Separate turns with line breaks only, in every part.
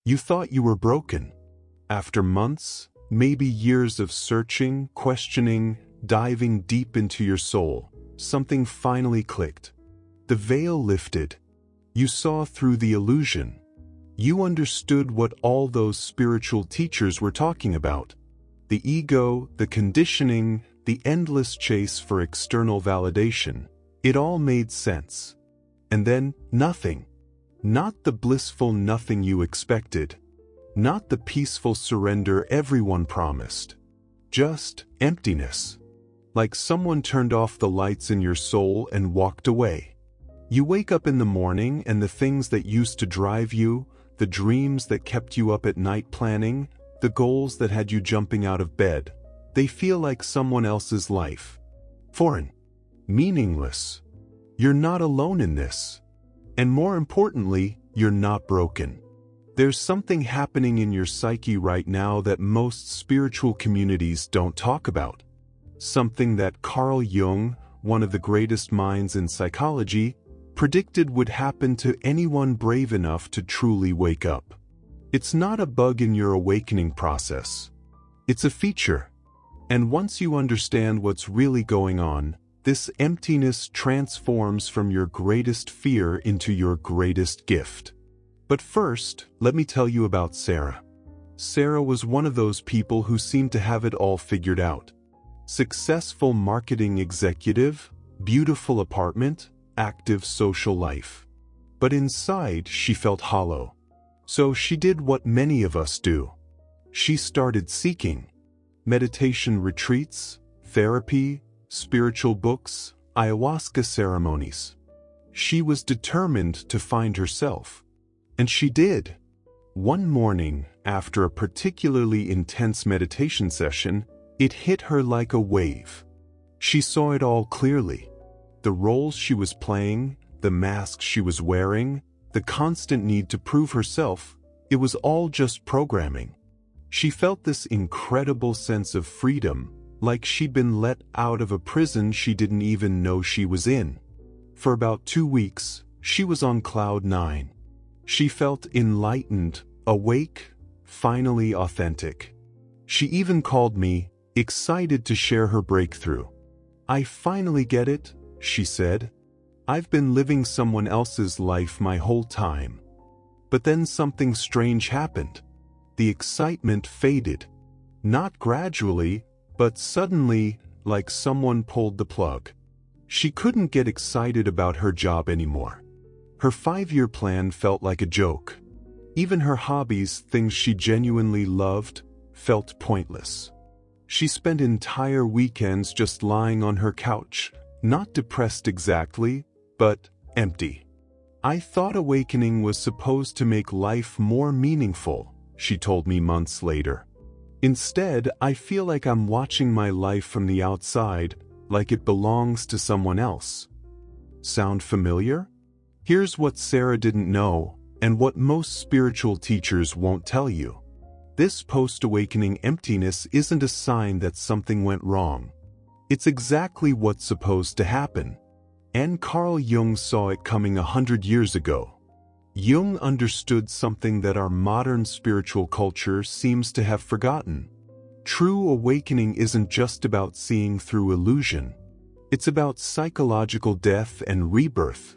You thought you were broken. After months, maybe years of searching, questioning, diving deep into your soul, something finally clicked. The veil lifted. You saw through the illusion. You understood what all those spiritual teachers were talking about. The ego, the conditioning, the endless chase for external validation. It all made sense. And then, nothing. Not the blissful nothing you expected. Not the peaceful surrender everyone promised. Just emptiness. Like someone turned off the lights in your soul and walked away. You wake up in the morning and the things that used to drive you, the dreams that kept you up at night planning, the goals that had you jumping out of bed, they feel like someone else's life. Foreign. Meaningless. You're not alone in this. And more importantly, you're not broken. There's something happening in your psyche right now that most spiritual communities don't talk about. Something that Carl Jung, one of the greatest minds in psychology, predicted would happen to anyone brave enough to truly wake up. It's not a bug in your awakening process. It's a feature. And once you understand what's really going on, this emptiness transforms from your greatest fear into your greatest gift. But first, let me tell you about Sarah. Sarah was one of those people who seemed to have it all figured out. Successful marketing executive, beautiful apartment, active social life. But inside, she felt hollow. So she did what many of us do. She started seeking. Meditation retreats, therapy, spiritual books, ayahuasca ceremonies. She was determined to find herself. And she did. One morning, after a particularly intense meditation session, it hit her like a wave. She saw it all clearly. The roles she was playing, the masks she was wearing, the constant need to prove herself, it was all just programming. She felt this incredible sense of freedom, like she'd been let out of a prison she didn't even know she was in. For about 2 weeks, she was on cloud 9. She felt enlightened, awake, finally authentic. She even called me, excited to share her breakthrough. "I finally get it," she said. "I've been living someone else's life my whole time." But then something strange happened. The excitement faded. Not gradually, but suddenly, like someone pulled the plug. She couldn't get excited about her job anymore. Her 5-year plan felt like a joke. Even her hobbies, things she genuinely loved, felt pointless. She spent entire weekends just lying on her couch, not depressed exactly, but empty. "I thought awakening was supposed to make life more meaningful," she told me months later. "Instead, I feel like I'm watching my life from the outside, like it belongs to someone else." Sound familiar? Here's what Sarah didn't know, and what most spiritual teachers won't tell you. This post-awakening emptiness isn't a sign that something went wrong. It's exactly what's supposed to happen. And Carl Jung saw it coming 100 years ago. Jung understood something that our modern spiritual culture seems to have forgotten. True awakening isn't just about seeing through illusion. It's about psychological death and rebirth.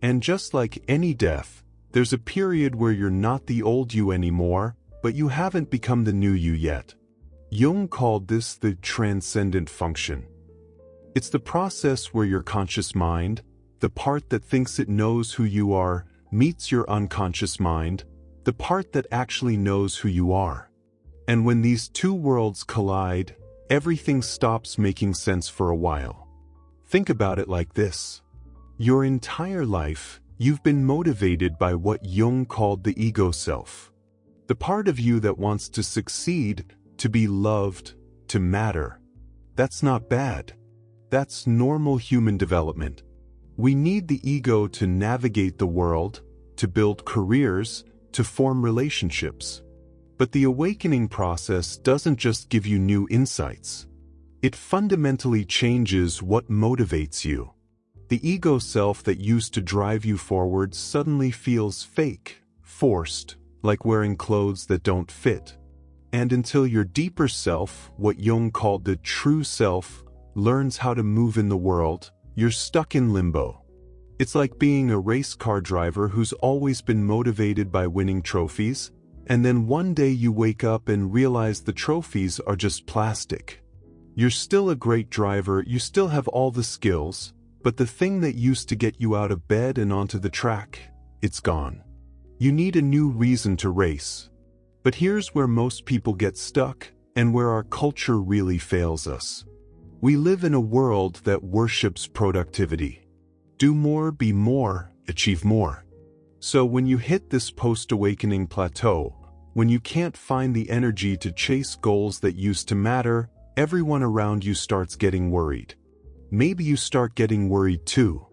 And just like any death, there's a period where you're not the old you anymore, but you haven't become the new you yet. Jung called this the transcendent function. It's the process where your conscious mind, the part that thinks it knows who you are, meets your unconscious mind, the part that actually knows who you are. And when these two worlds collide, everything stops making sense for a while. Think about it like this. Your entire life, you've been motivated by what Jung called the ego self. The part of you that wants to succeed, to be loved, to matter. That's not bad. That's normal human development. We need the ego to navigate the world, to build careers, to form relationships. But the awakening process doesn't just give you new insights. It fundamentally changes what motivates you. The ego self that used to drive you forward suddenly feels fake, forced, like wearing clothes that don't fit. And until your deeper self, what Jung called the true self, learns how to move in the world, you're stuck in limbo. It's like being a race car driver who's always been motivated by winning trophies, and then one day you wake up and realize the trophies are just plastic. You're still a great driver, you still have all the skills, but the thing that used to get you out of bed and onto the track, it's gone. You need a new reason to race. But here's where most people get stuck, and where our culture really fails us. We live in a world that worships productivity. Do more, be more, achieve more. So when you hit this post-awakening plateau, when you can't find the energy to chase goals that used to matter, everyone around you starts getting worried. Maybe you start getting worried too.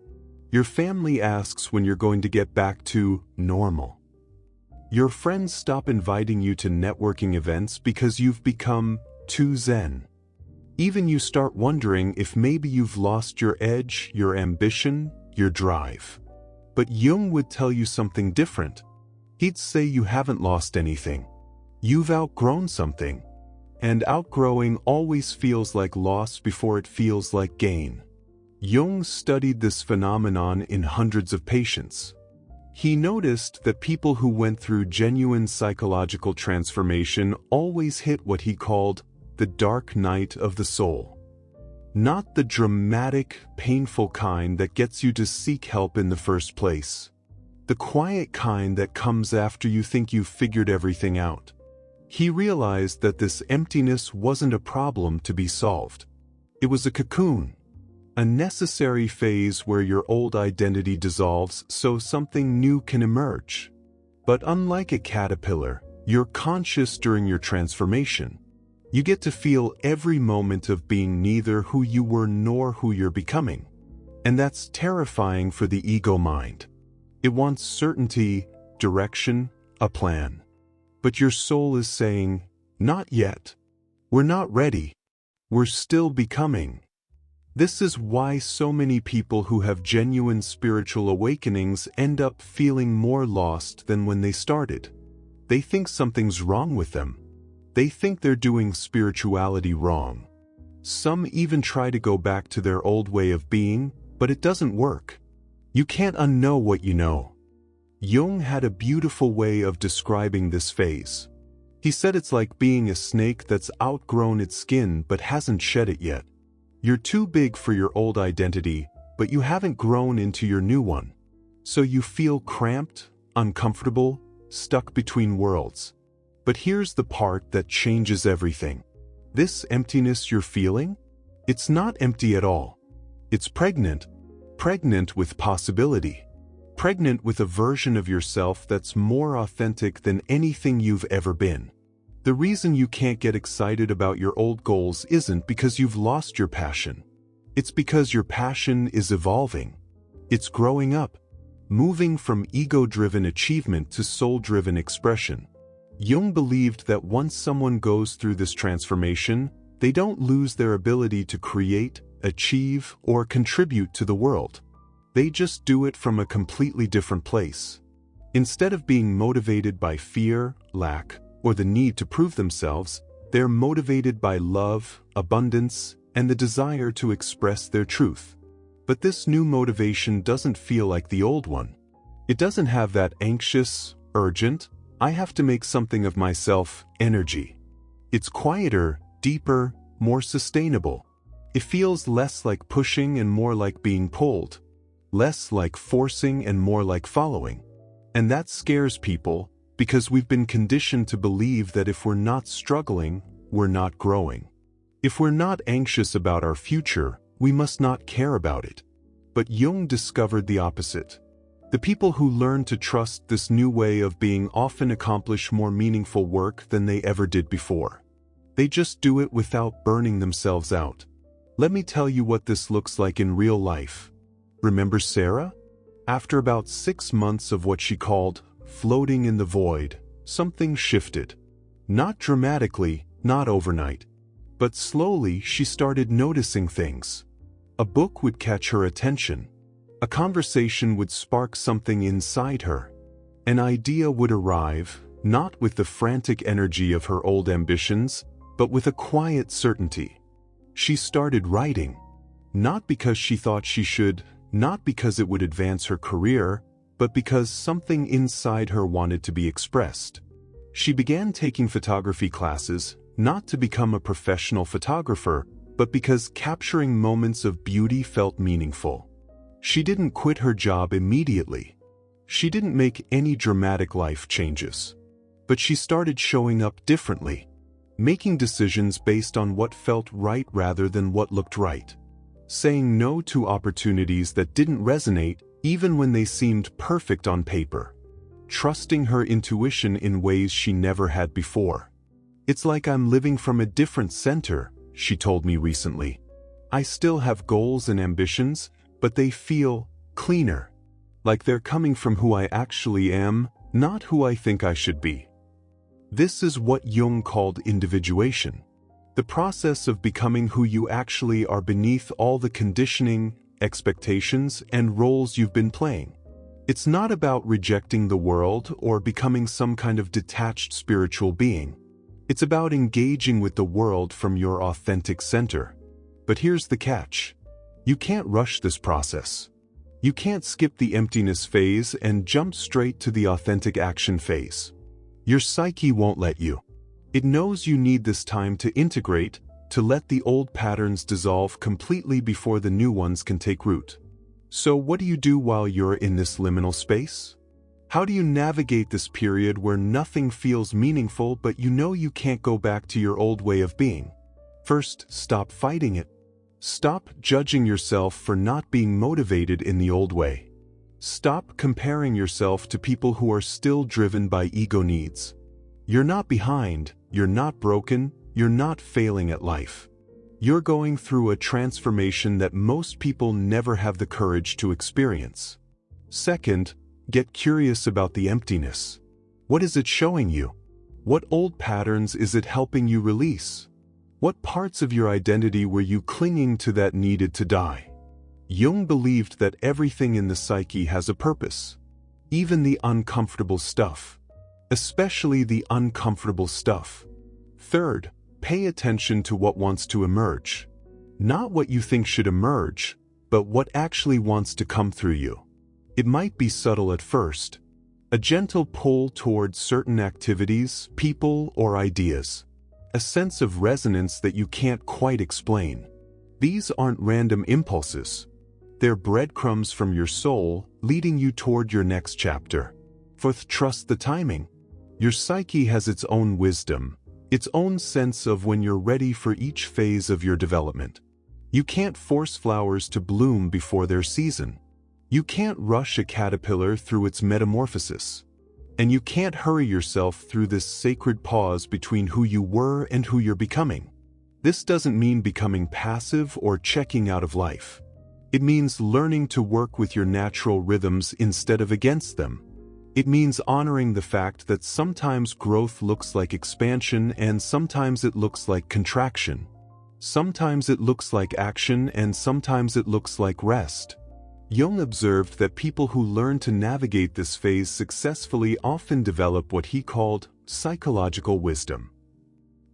Your family asks when you're going to get back to normal. Your friends stop inviting you to networking events because you've become too zen. Even you start wondering if maybe you've lost your edge, your ambition, your drive. But Jung would tell you something different. He'd say you haven't lost anything. You've outgrown something. And outgrowing always feels like loss before it feels like gain. Jung studied this phenomenon in hundreds of patients. He noticed that people who went through genuine psychological transformation always hit what he called the dark night of the soul. Not the dramatic, painful kind that gets you to seek help in the first place. The quiet kind that comes after you think you've figured everything out. He realized that this emptiness wasn't a problem to be solved. It was a cocoon. A necessary phase where your old identity dissolves so something new can emerge. But unlike a caterpillar, you're conscious during your transformation. You get to feel every moment of being neither who you were nor who you're becoming. And that's terrifying for the ego mind. It wants certainty, direction, a plan. But your soul is saying, not yet. We're not ready. We're still becoming. This is why so many people who have genuine spiritual awakenings end up feeling more lost than when they started. They think something's wrong with them. They think they're doing spirituality wrong. Some even try to go back to their old way of being, but it doesn't work. You can't unknow what you know. Jung had a beautiful way of describing this phase. He said it's like being a snake that's outgrown its skin but hasn't shed it yet. You're too big for your old identity, but you haven't grown into your new one. So you feel cramped, uncomfortable, stuck between worlds. But here's the part that changes everything. This emptiness you're feeling? It's not empty at all. It's pregnant. Pregnant with possibility. Pregnant with a version of yourself that's more authentic than anything you've ever been. The reason you can't get excited about your old goals isn't because you've lost your passion. It's because your passion is evolving. It's growing up, moving from ego-driven achievement to soul-driven expression. Jung believed that once someone goes through this transformation, they don't lose their ability to create, achieve, or contribute to the world. They just do it from a completely different place. Instead of being motivated by fear, lack, or the need to prove themselves, they're motivated by love, abundance, and the desire to express their truth. But this new motivation doesn't feel like the old one. It doesn't have that anxious, urgent, I have to make something of myself energy. It's quieter, deeper, more sustainable. It feels less like pushing and more like being pulled. Less like forcing and more like following. And that scares people, because we've been conditioned to believe that if we're not struggling, we're not growing. If we're not anxious about our future, we must not care about it. But Jung discovered the opposite. The people who learn to trust this new way of being often accomplish more meaningful work than they ever did before. They just do it without burning themselves out. Let me tell you what this looks like in real life. Remember Sarah? After about 6 months of what she called floating in the void, something shifted. Not dramatically, not overnight. But slowly she started noticing things. A book would catch her attention. A conversation would spark something inside her. An idea would arrive, not with the frantic energy of her old ambitions, but with a quiet certainty. She started writing, not because she thought she should, not because it would advance her career, but because something inside her wanted to be expressed. She began taking photography classes, not to become a professional photographer, but because capturing moments of beauty felt meaningful. She didn't quit her job immediately. She didn't make any dramatic life changes. But she started showing up differently, making decisions based on what felt right rather than what looked right, saying no to opportunities that didn't resonate even when they seemed perfect on paper, trusting her intuition in ways she never had before. "It's like I'm living from a different center," she told me recently. "I still have goals and ambitions, but they feel cleaner, like they're coming from who I actually am, not who I think I should be." This is what Jung called individuation, the process of becoming who you actually are beneath all the conditioning, expectations, and roles you've been playing. It's not about rejecting the world or becoming some kind of detached spiritual being. It's about engaging with the world from your authentic center. But here's the catch. You can't rush this process. You can't skip the emptiness phase and jump straight to the authentic action phase. Your psyche won't let you. It knows you need this time to integrate, to let the old patterns dissolve completely before the new ones can take root. So what do you do while you're in this liminal space? How do you navigate this period where nothing feels meaningful but you know you can't go back to your old way of being? First, stop fighting it. Stop judging yourself for not being motivated in the old way. Stop comparing yourself to people who are still driven by ego needs. You're not behind, you're not broken, you're not failing at life. You're going through a transformation that most people never have the courage to experience. Second, get curious about the emptiness. What is it showing you? What old patterns is it helping you release? What parts of your identity were you clinging to that needed to die? Jung believed that everything in the psyche has a purpose, even the uncomfortable stuff, especially the uncomfortable stuff. Third, pay attention to what wants to emerge. Not what you think should emerge, but what actually wants to come through you. It might be subtle at first, a gentle pull towards certain activities, people, or ideas, a sense of resonance that you can't quite explain. These aren't random impulses. They're breadcrumbs from your soul, leading you toward your next chapter. Fourth, trust the timing. Your psyche has its own wisdom, its own sense of when you're ready for each phase of your development. You can't force flowers to bloom before their season. You can't rush a caterpillar through its metamorphosis. And you can't hurry yourself through this sacred pause between who you were and who you're becoming. This doesn't mean becoming passive or checking out of life. It means learning to work with your natural rhythms instead of against them. It means honoring the fact that sometimes growth looks like expansion and sometimes it looks like contraction. Sometimes it looks like action and sometimes it looks like rest. Jung observed that people who learn to navigate this phase successfully often develop what he called psychological wisdom.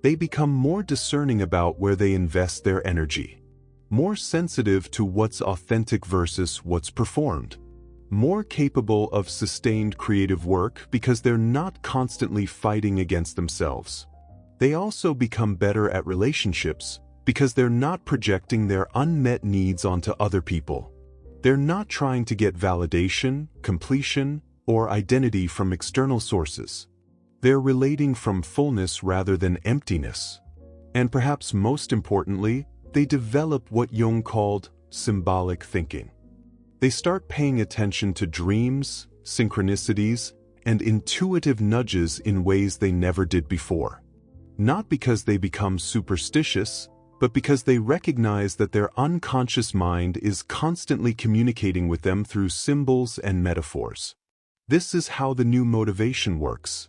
They become more discerning about where they invest their energy, more sensitive to what's authentic versus what's performed, more capable of sustained creative work because they're not constantly fighting against themselves. They also become better at relationships because they're not projecting their unmet needs onto other people. They're not trying to get validation, completion, or identity from external sources. They're relating from fullness rather than emptiness. And perhaps most importantly, they develop what Jung called symbolic thinking. They start paying attention to dreams, synchronicities, and intuitive nudges in ways they never did before. Not because they become superstitious, but because they recognize that their unconscious mind is constantly communicating with them through symbols and metaphors. This is how the new motivation works.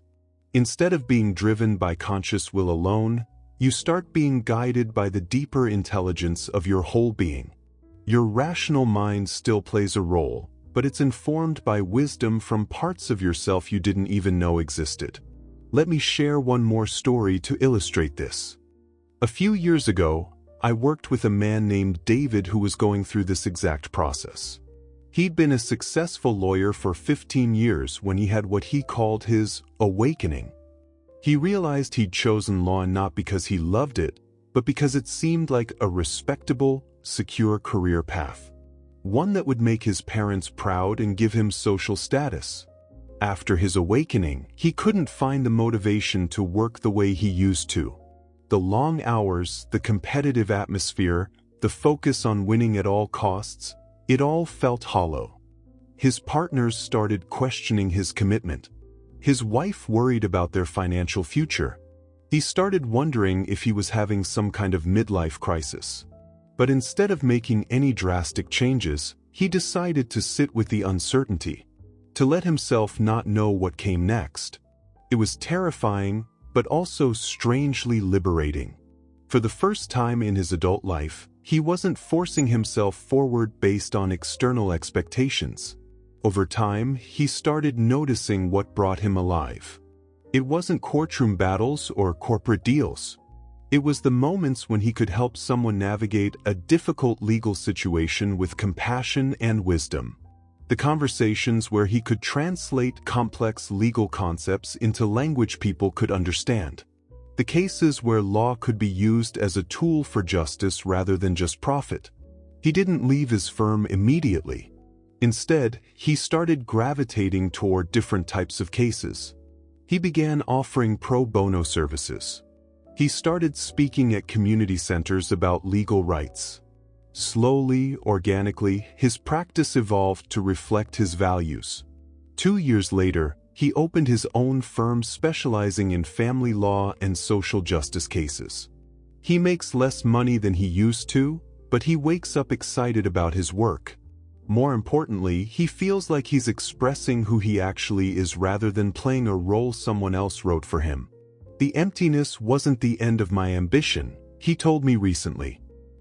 Instead of being driven by conscious will alone, you start being guided by the deeper intelligence of your whole being. Your rational mind still plays a role, but it's informed by wisdom from parts of yourself you didn't even know existed. Let me share one more story to illustrate this. A few years ago, I worked with a man named David who was going through this exact process. He'd been a successful lawyer for 15 years when he had what he called his awakening. He realized he'd chosen law not because he loved it, but because it seemed like a respectable, secure career path. One that would make his parents proud and give him social status. After his awakening, he couldn't find the motivation to work the way he used to. The long hours, the competitive atmosphere, the focus on winning at all costs, it all felt hollow. His partners started questioning his commitment. His wife worried about their financial future. He started wondering if he was having some kind of midlife crisis. But instead of making any drastic changes, he decided to sit with the uncertainty, to let himself not know what came next. It was terrifying, but also strangely liberating. For the first time in his adult life, he wasn't forcing himself forward based on external expectations. Over time, he started noticing what brought him alive. It wasn't courtroom battles or corporate deals. It was the moments when he could help someone navigate a difficult legal situation with compassion and wisdom. The conversations where he could translate complex legal concepts into language people could understand. The cases where law could be used as a tool for justice rather than just profit. He didn't leave his firm immediately. Instead, he started gravitating toward different types of cases. He began offering pro bono services. He started speaking at community centers about legal rights. Slowly, organically, his practice evolved to reflect his values. 2 years later, he opened his own firm specializing in family law and social justice cases. He makes less money than he used to, but he wakes up excited about his work. More importantly, he feels like he's expressing who he actually is rather than playing a role someone else wrote for him. The emptiness wasn't the end of my ambition, he told me recently.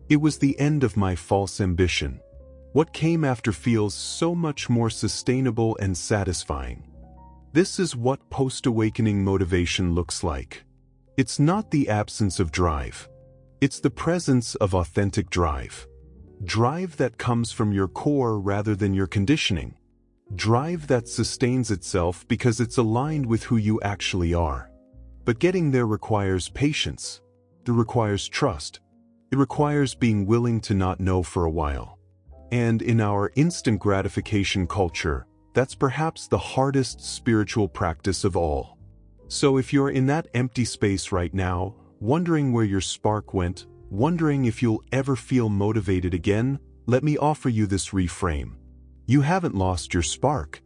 It was the end of my false ambition. What came after feels so much more sustainable and satisfying. This is what post-awakening motivation looks like. It's not the absence of drive. It's the presence of authentic drive. Drive that comes from your core rather than your conditioning. Drive that sustains itself because it's aligned with who you actually are. But getting there requires patience. It requires trust. It requires being willing to not know for a while. And in our instant gratification culture, that's perhaps the hardest spiritual practice of all. So if you're in that empty space right now, wondering where your spark went, wondering if you'll ever feel motivated again, let me offer you this reframe. You haven't lost your spark.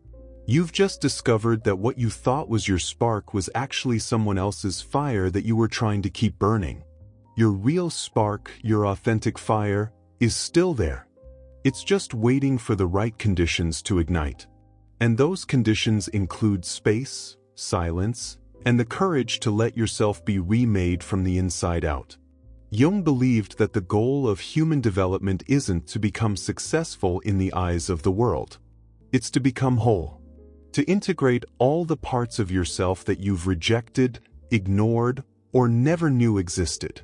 You've just discovered that what you thought was your spark was actually someone else's fire that you were trying to keep burning. Your real spark, your authentic fire, is still there. It's just waiting for the right conditions to ignite. And those conditions include space, silence, and the courage to let yourself be remade from the inside out. Jung believed that the goal of human development isn't to become successful in the eyes of the world. It's to become whole. To integrate all the parts of yourself that you've rejected, ignored, or never knew existed.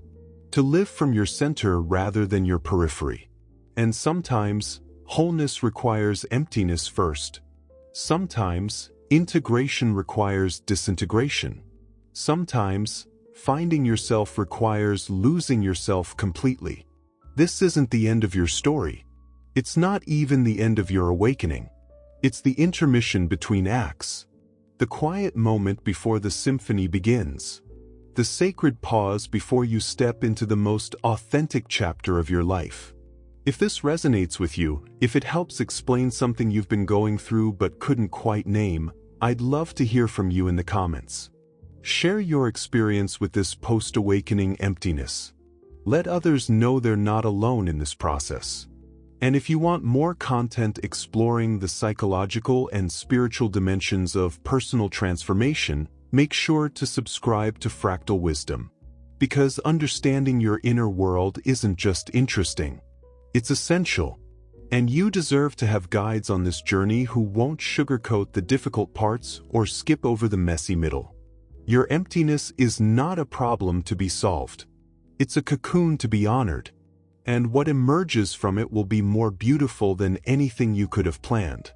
To live from your center rather than your periphery. And sometimes, wholeness requires emptiness first. Sometimes, integration requires disintegration. Sometimes, finding yourself requires losing yourself completely. This isn't the end of your story. It's not even the end of your awakening. It's the intermission between acts. The quiet moment before the symphony begins. The sacred pause before you step into the most authentic chapter of your life. If this resonates with you, if it helps explain something you've been going through but couldn't quite name, I'd love to hear from you in the comments. Share your experience with this post-awakening emptiness. Let others know they're not alone in this process. And if you want more content exploring the psychological and spiritual dimensions of personal transformation, make sure to subscribe to Fractal Wisdom. Because understanding your inner world isn't just interesting. It's essential. And you deserve to have guides on this journey who won't sugarcoat the difficult parts or skip over the messy middle. Your emptiness is not a problem to be solved. It's a cocoon to be honored. And what emerges from it will be more beautiful than anything you could have planned.